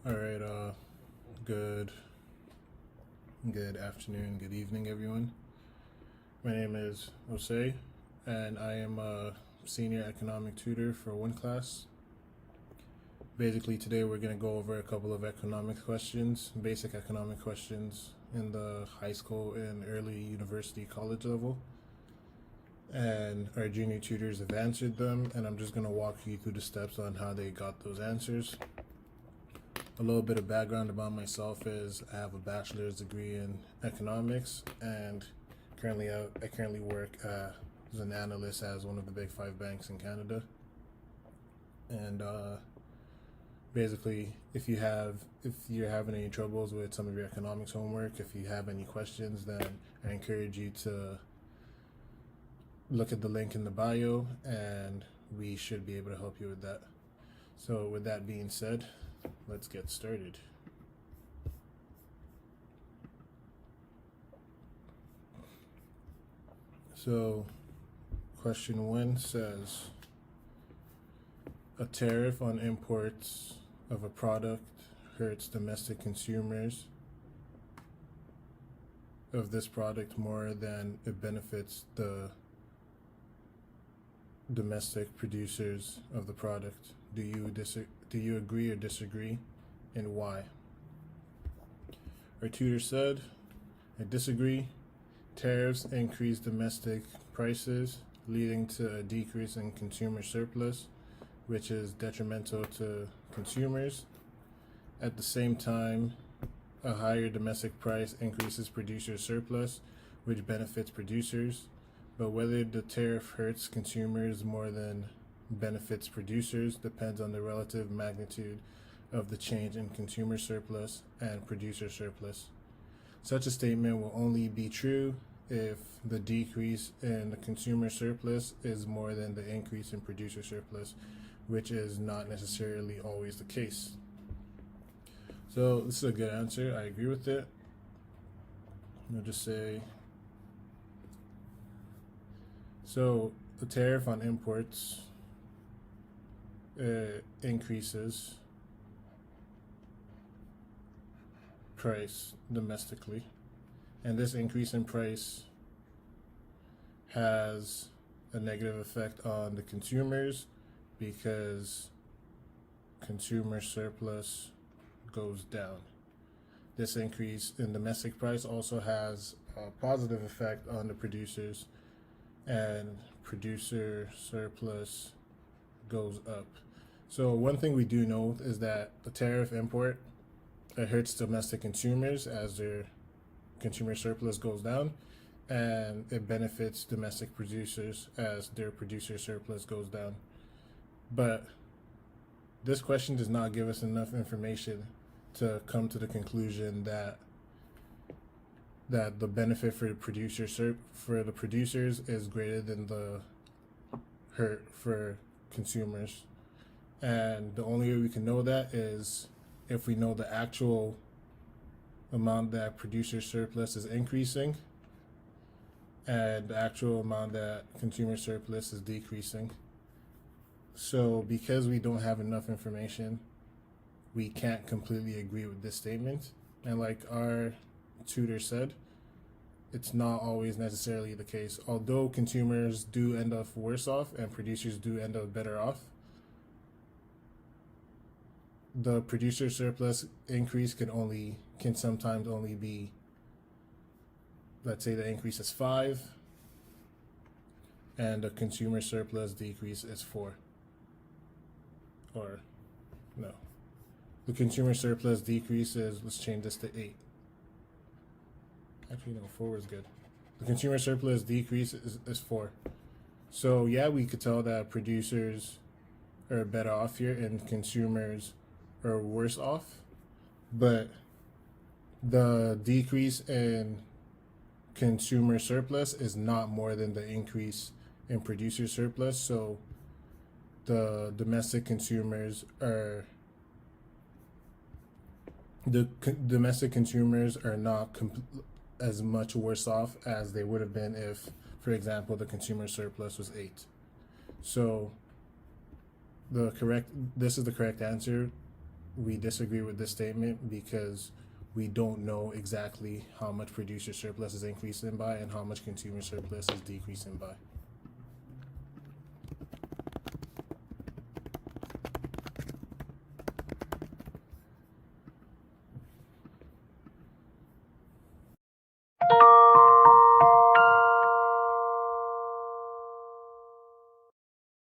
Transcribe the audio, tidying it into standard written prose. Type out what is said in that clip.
All right, good afternoon, good evening, everyone. My name is Jose, and I am a senior economic tutor for OneClass. Basically, today we're going to go over a couple of economics questions, basic economic questions in the high school and early university college level. And our junior tutors have answered them, and I'm just going to walk you through the steps on how they got those answers. A little bit of background about myself is I have a bachelor's degree in economics, and I currently work as an analyst at one of the big 5 banks in Canada. And basically, if you're having any troubles with some of your economics homework, if you have any questions, then I encourage you to look at the link in the bio, and we should be able to help you with that. So with that being said, let's get started. So, question 1 says, a tariff on imports of a product hurts domestic consumers of this product more than it benefits the domestic producers of the product. Do you agree or disagree, and why? Our tutor said, I disagree. Tariffs increase domestic prices, leading to a decrease in consumer surplus, which is detrimental to consumers. At the same time, a higher domestic price increases producer surplus, which benefits producers. But whether the tariff hurts consumers more than benefits producers depends on the relative magnitude of the change in consumer surplus and producer surplus. Such a statement will only be true if the decrease in the consumer surplus is more than the increase in producer surplus, which is not necessarily always the case. So this is a good answer. I agree with it. I'll just say, so the tariff on imports increases price domestically, and this increase in price has a negative effect on the consumers because consumer surplus goes down. This increase in domestic price also has a positive effect on the producers, and producer surplus goes up. So one thing we do know is that the tariff import, it hurts domestic consumers as their consumer surplus goes down, and it benefits domestic producers as their producer surplus goes down. But this question does not give us enough information to come to the conclusion that the benefit for the producers is greater than the hurt for consumers. And the only way we can know that is if we know the actual amount that producer surplus is increasing and the actual amount that consumer surplus is decreasing. So because we don't have enough information, we can't completely agree with this statement. And like our tutor said, it's not always necessarily the case. Although consumers do end up worse off and producers do end up better off, the producer surplus increase can sometimes only be, let's say the increase is 5 and the consumer surplus decrease is 4. Or no, the consumer surplus decrease is, let's change this to 8. Actually, no, 4 is good. The consumer surplus decrease is 4. So yeah, we could tell that producers are better off here and consumers are worse off. But the decrease in consumer surplus is not more than the increase in producer surplus. So the domestic consumers are not as much worse off as they would have been if, for example, the consumer surplus was 8. So this is the correct answer. we disagree with this statement because we don't know exactly how much producer surplus is increasing by and how much consumer surplus is decreasing by.